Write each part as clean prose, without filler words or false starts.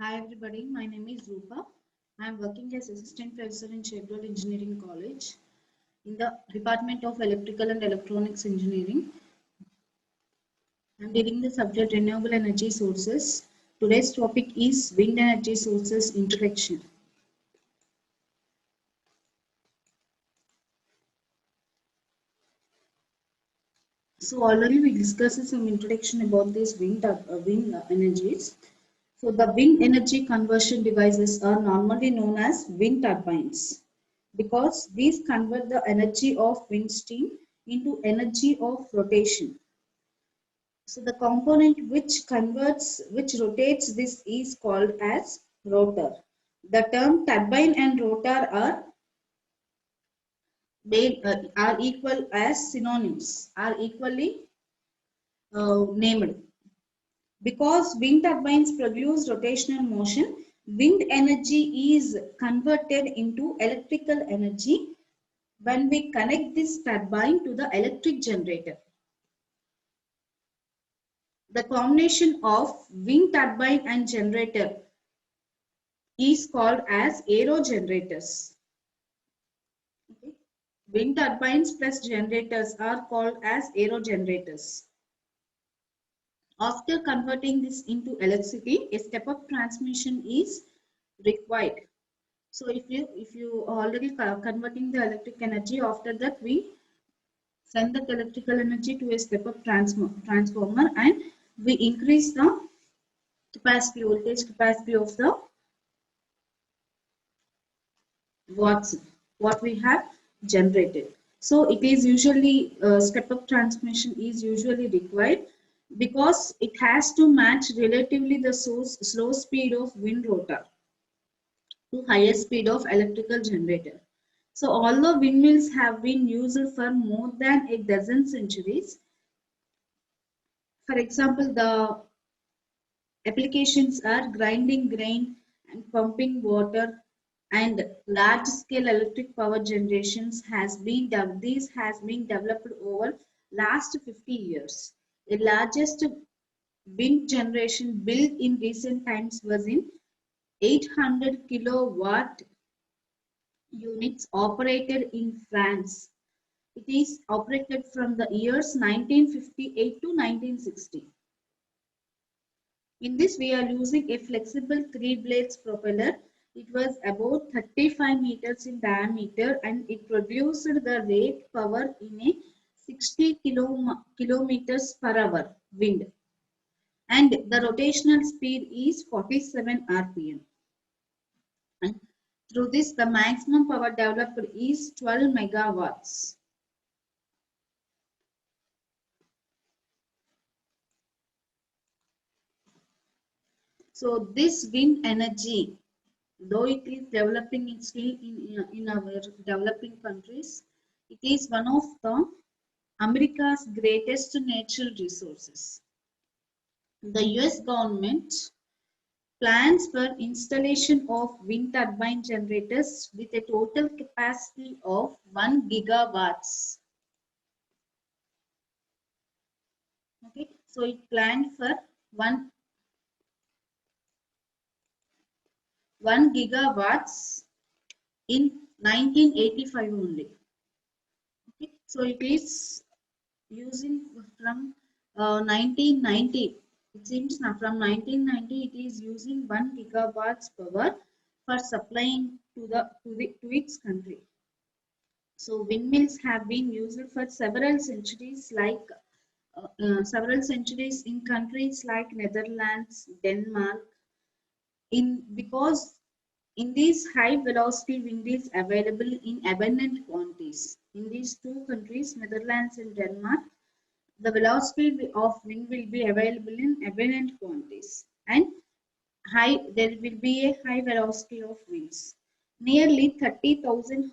Hi everybody, my name is Rupa. I am working as assistant professor in Chevrolet Engineering College in the Department of Electrical and Electronics Engineering. I am dealing the subject renewable energy sources. Today's topic is wind energy sources introduction. So already we discussed some introduction about these wind energies. So the wind energy conversion devices are normally known as wind turbines because these convert the energy of wind steam into energy of rotation. So the component which rotates this is called as rotor. The term turbine and rotor are equal as synonyms, are equally named. Because wind turbines produce rotational motion, wind energy is converted into electrical energy when we connect this turbine to the electric generator. The combination of wind turbine and generator is called as aerogenerators. Okay. Wind turbines plus generators are called as aerogenerators. After converting this into electricity, a step-up transmission is required. So if you already converting the electric energy, after that we send that electrical energy to a step-up transformer and we increase the voltage capacity of the watts what we have generated. So it is usually step-up transmission is usually required because it has to match relatively the slow speed of wind rotor to higher speed of electrical generator. So although windmills have been used for more than a dozen centuries, for example, the applications are grinding grain and pumping water and large scale electric power generations these has been developed over last 50 years. The largest wind generation built in recent times was in 800 kilowatt units operated in France. It is operated from the years 1958 to 1960. In this, we are using a flexible three blades propeller. It was about 35 meters in diameter and it produced the rate power in a 60 kilometers per hour wind. And the rotational speed is 47 rpm. And through this, the maximum power developed is 12 megawatts. So this wind energy, though it is developing still in our developing countries, it is one of the America's greatest natural resources. The US government plans for installation of wind turbine generators with a total capacity of 1 gigawatts. Okay, so it planned for 1 gigawatts in 1985 only. Okay, so it is using from 1990. It seems now from 1990 it is using 1 gigawatts power for supplying to its country. So windmills have been used for several centuries in countries like Netherlands, Denmark, because in these high velocity wind is available in abundant quantities. In these two countries, Netherlands and Denmark, the velocity of wind will be available in abundant quantities and there will be a high velocity of winds. Nearly 30,000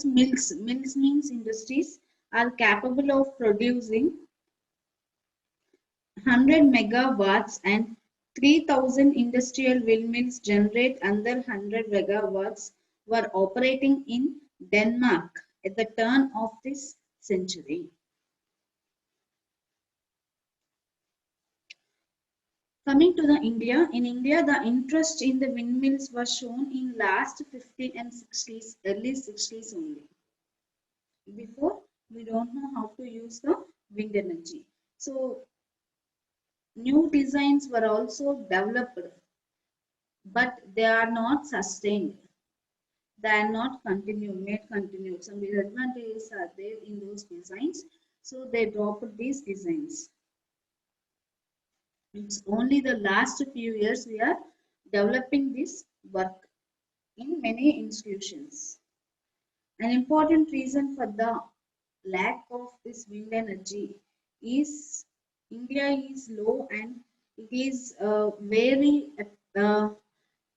mills means industries, are capable of producing 100 megawatts and 3,000 industrial windmills generate under 100 megawatts were operating in Denmark at the turn of this century. Coming to the India, in India, the interest in the windmills was shown in last 50s and 60s, early 60s only. Before, we don't know how to use the wind energy. So, new designs were also developed, but they are not sustained. They are not continued, made continued. Some disadvantages are there in those designs, so they dropped these designs. It's only the last few years we are developing this work in many institutions. An important reason for the lack of this wind energy is India is low and it is very uh,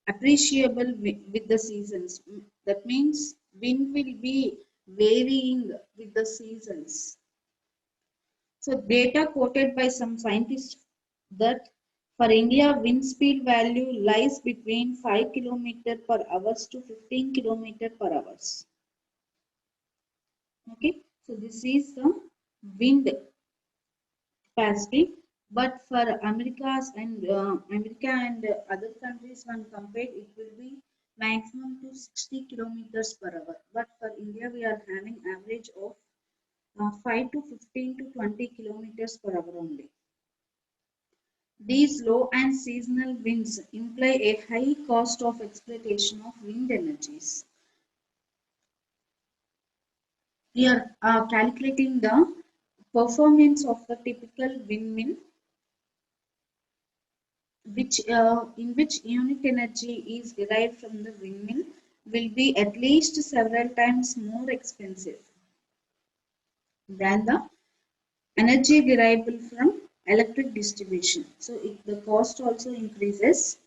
appreciable with the seasons. That means wind will be varying with the seasons. So data quoted by some scientists that for India, wind speed value lies between 5 km per hour to 15 km per hour. Okay, so this is the wind capacity. But for America and other countries, when compared, it will be maximum to 60 kilometers per hour. But for India, we are having average of 5 to 15 to 20 kilometers per hour only. These low and seasonal winds imply a high cost of exploitation of wind energies. We are calculating the performance of the typical windmill, in which unit energy is derived from the windmill, will be at least several times more expensive than the energy derivable from electric distribution. So the cost also increases.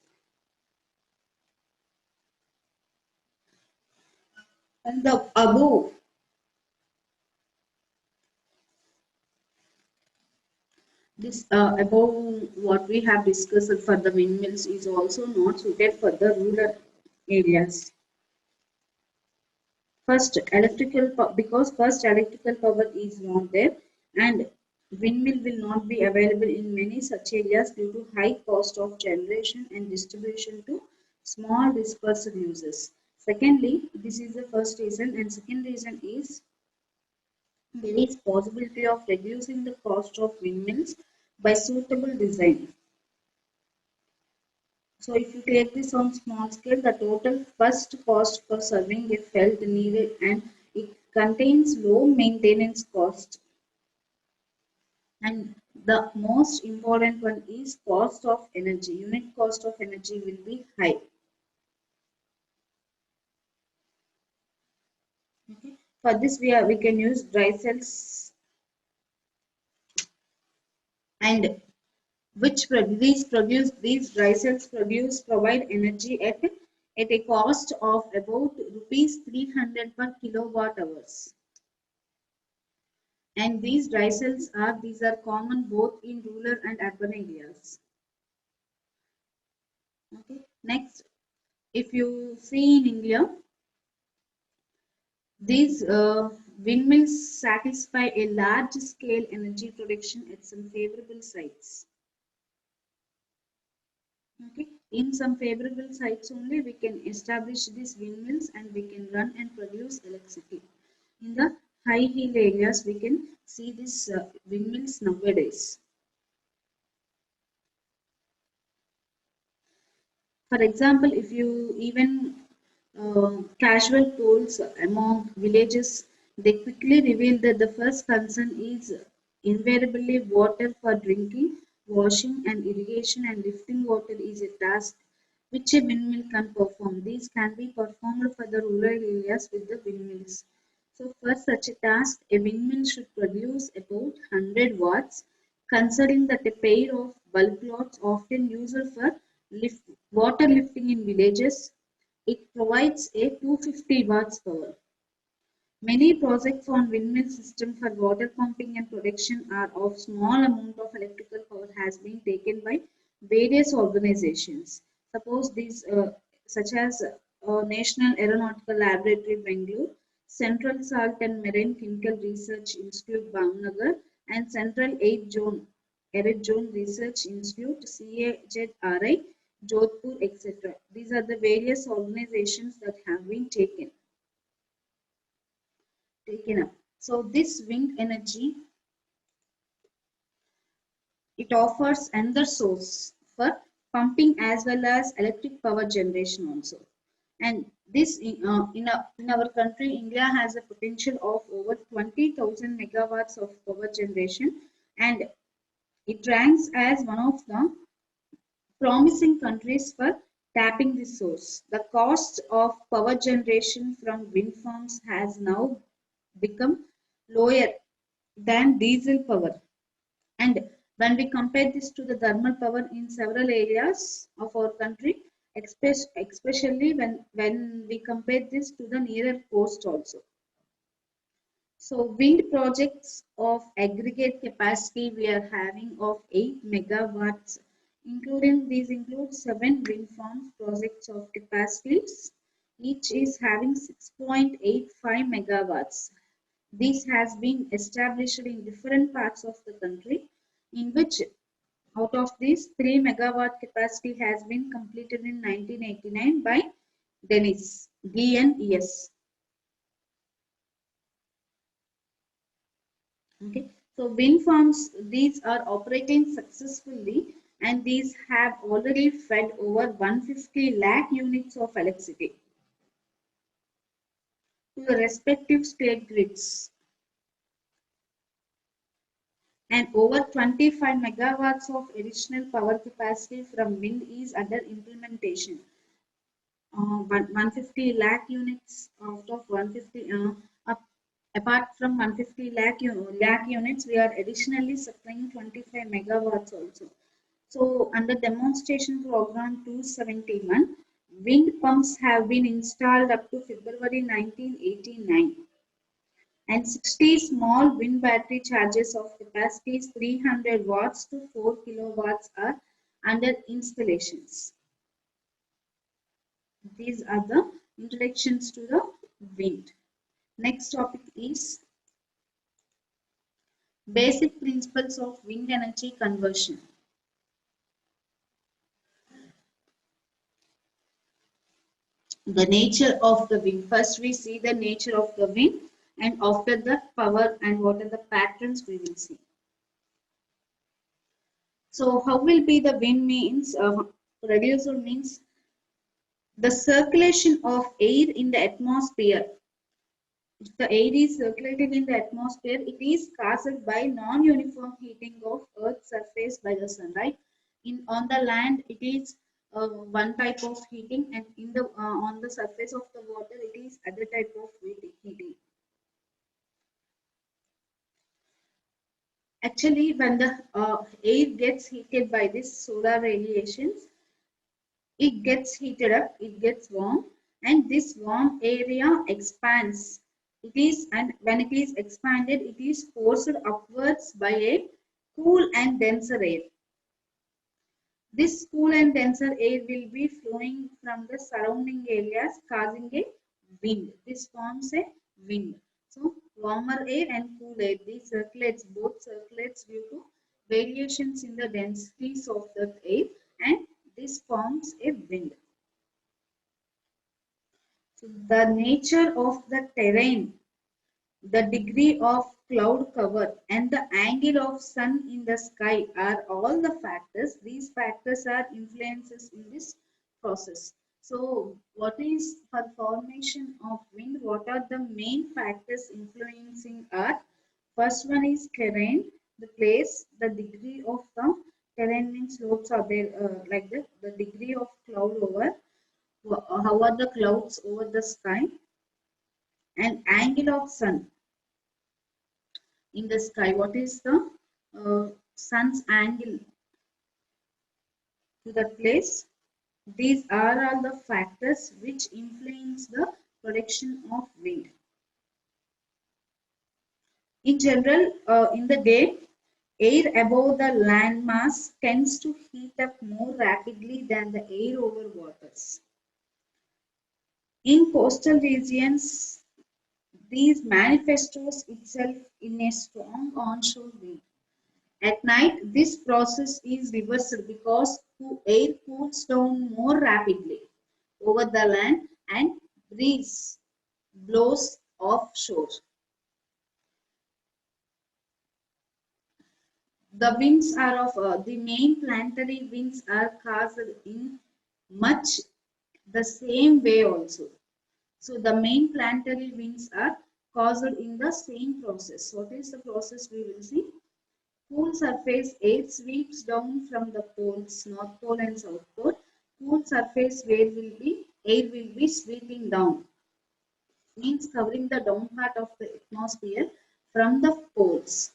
And the above this above what we have discussed for the windmills is also not suited for the rural areas. Because first electrical power is not there, and windmill will not be available in many such areas due to high cost of generation and distribution to small dispersed users. Secondly, this is the first reason, and second reason is there is possibility of reducing the cost of windmills by suitable design. So if you take this on small scale, the total first cost for serving a felt needed and it contains low maintenance cost. And the most important one is cost of energy. Unit cost of energy will be high. Okay. For this we can use dry cells, and these dry cells provide energy at a cost of about rupees 300 per kilowatt hours. And these are common both in rural and urban areas. Okay. Next, if you see in India, these windmills satisfy a large scale energy production at some favorable sites. Okay. In some favorable sites only we can establish these windmills and we can run and produce electricity. In the high hill areas we can see these windmills nowadays. For example, if you even casual polls among villages, they quickly reveal that the first concern is invariably water for drinking, washing, and irrigation, and lifting water is a task which a windmill can perform. These can be performed for the rural areas with the windmills. So, for such a task, a windmill should produce about 100 watts, considering that a pair of bulb plots often used for lift, water lifting in villages, it provides a 250 watts power. Many projects on windmill system for water pumping and production are of small amount of electrical power has been taken by various organizations. Suppose these such as National Aeronautical Laboratory Bangalore, Central Salt and Marine Chemical Research Institute Bhavnagar, and Central 8 Zone Arid Zone Research Institute, CAZRI, Jodhpur, etc. These are the various organizations that have been taken up. So this wind energy, it offers another source for pumping as well as electric power generation also. And this in our country, India has a potential of over 20,000 megawatts of power generation, and it ranks as one of the promising countries for tapping the source. The cost of power generation from wind farms has now become lower than diesel power. And when we compare this to the thermal power in several areas of our country, especially when we compare this to the nearer coast also. So wind projects of aggregate capacity we are having of 8 megawatts, including these include 7 wind farms projects of capacities. Each is having 6.85 megawatts. This has been established in different parts of the country, in which out of these 3 megawatt capacity has been completed in 1989 by DNES. Okay, so wind farms, these are operating successfully, and these have already fed over 150 lakh units of electricity to the respective state grids, and over 25 megawatts of additional power capacity from wind is under implementation. 150 lakh units out of 150, apart from 150 lakh units, we are additionally supplying 25 megawatts also. So under demonstration program 271, wind pumps have been installed up to February 1989, and 60 small wind battery chargers of capacities 300 watts to 4 kilowatts are under installations. These are the introductions to the wind. Next topic is basic principles of wind energy conversion. The nature of the wind. First we see the nature of the wind, and after that power and what are the patterns we will see. So how will be the wind means, producer means the circulation of air in the atmosphere. If the air is circulated in the atmosphere, it is caused by non-uniform heating of Earth's surface by the sun, right? On the land, it is one type of heating, and on the surface of the water, it is other type of heating. Actually, when the air gets heated by this solar radiations, it gets heated up, it gets warm, and this warm area expands. And when it is expanded, it is forced upwards by a cool and denser air. This cool and denser air will be flowing from the surrounding areas, causing a wind. This forms a wind. So warmer air and cool air, both circulates due to variations in the densities of the air, and this forms a wind. So the nature of the terrain, the degree of cloud cover, and the angle of sun in the sky are all the factors. These factors are influences in this process. So what is for formation of wind? What are the main factors influencing earth? First one is terrain, the place, the degree of the terrain means slopes are there, like the degree of cloud over, how are the clouds over the sky, and angle of sun in the sky. What is the sun's angle to the place? These are all the factors which influence the production of wind. In general, in the day, air above the landmass tends to heat up more rapidly than the air over waters. In coastal regions, these manifests itself in a strong onshore wind. At night, this process is reversed because air cools down more rapidly over the land and breeze blows offshore. The winds are of the main planetary winds are caused in much the same way also. So the main planetary winds are caused in the same process. What is the process we will see? Cool surface air sweeps down from the poles, North Pole and South Pole. Cool surface air will be sweeping down, means covering the down part of the atmosphere from the poles.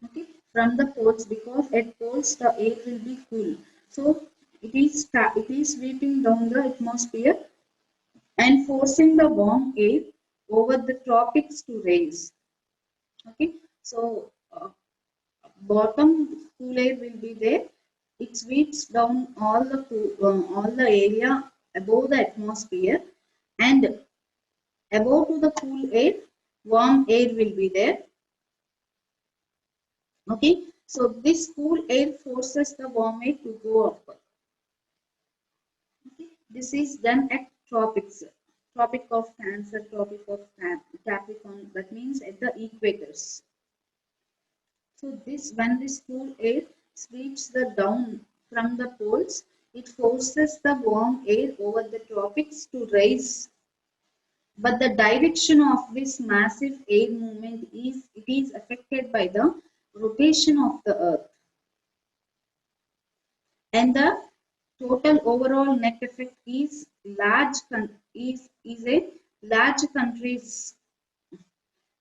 Okay, from the poles, because at poles the air will be cool. So it is sweeping down the atmosphere and forcing the warm air over the tropics to rise. Okay, so bottom cool air will be there. It sweeps down all the area above the atmosphere, and above to the cool air, warm air will be there. Okay, so this cool air forces the warm air to go up. Okay, this is done at tropics, Tropic of Cancer, Tropic of Capricorn. That means at the equators. So this when this cool air sweeps the down from the poles, it forces the warm air over the tropics to rise. But the direction of this massive air movement is affected by the rotation of the earth, and the total overall net effect is a large countries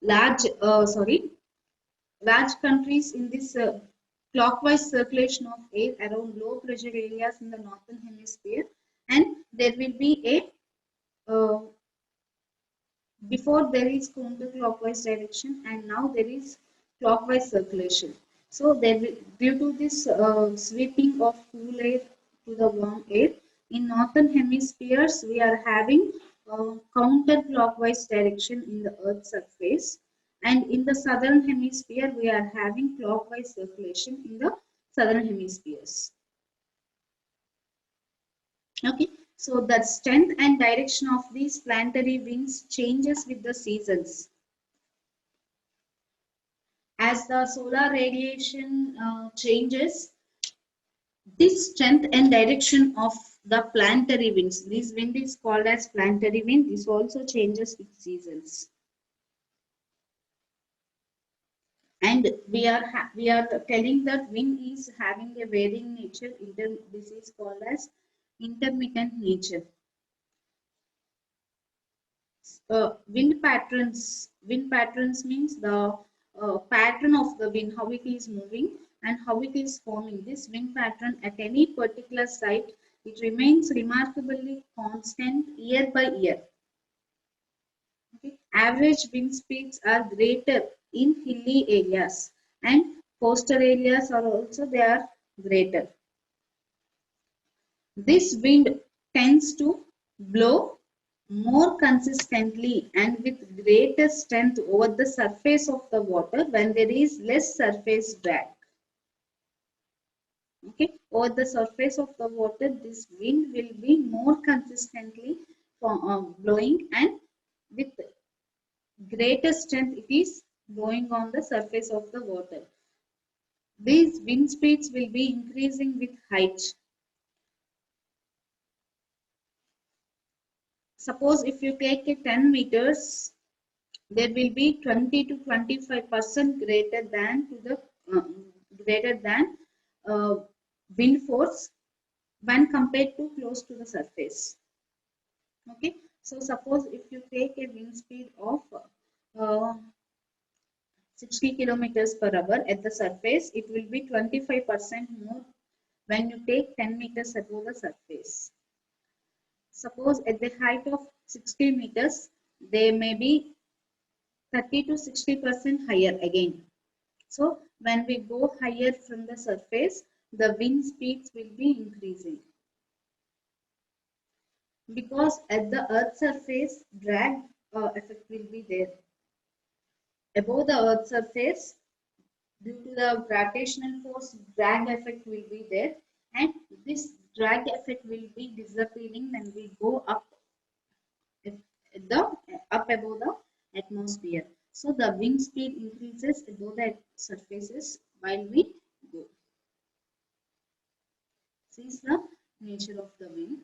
large large countries in this clockwise circulation of air around low pressure areas in the northern hemisphere, and there will be a before there is counterclockwise direction, and now there is clockwise circulation. So due to this sweeping of cool air to the warm air, in northern hemispheres we are having counterclockwise direction in the earth's surface, and in the southern hemisphere we are having clockwise circulation in the southern hemispheres. Okay, so the strength and direction of these planetary winds changes with the seasons. As the solar radiation changes, this strength and direction of the planetary winds, this wind is called as planetary wind, this also changes with seasons. And we are telling that wind is having a varying nature, this is called as intermittent nature. Wind patterns means the pattern of the wind, how it is moving and how it is forming. This wind pattern at any particular site, it remains remarkably constant year by year. Okay. Average wind speeds are greater in hilly areas, and coastal areas are also they are greater. This wind tends to blow more consistently and with greater strength over the surface of the water when there is less surface drag. Okay, over the surface of the water, this wind will be more consistently blowing, and with greater strength it is blowing on the surface of the water. These wind speeds will be increasing with height. Suppose if you take a 10 meters, there will be 20 to 25% greater than greater than uh, wind force when compared to close to the surface. Okay, so suppose if you take a wind speed of uh, 60 kilometers per hour at the surface, it will be 25% more when you take 10 meters above the surface. Suppose at the height of 60 meters, they may be 30 to 60% higher again. So when we go higher from the surface, the wind speeds will be increasing. Because at the earth surface, drag effect will be there. Above the earth surface, due to the gravitational force, drag effect will be there, and this drag effect will be disappearing when we go up the up above the atmosphere. So the wind speed increases above the surfaces while we go. This is the nature of the wind.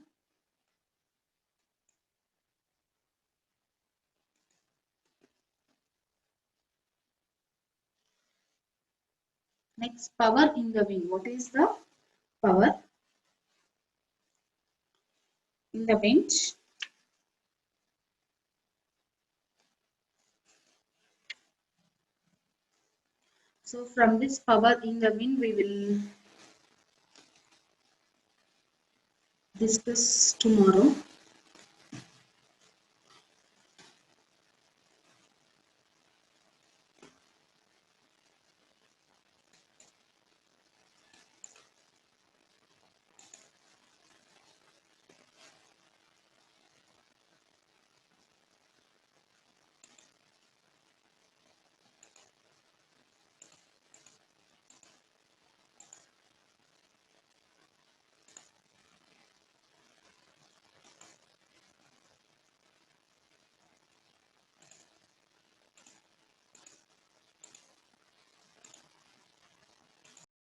Next, power in the wind. What is the power in the wind? So from this power in the wind, we will discuss tomorrow.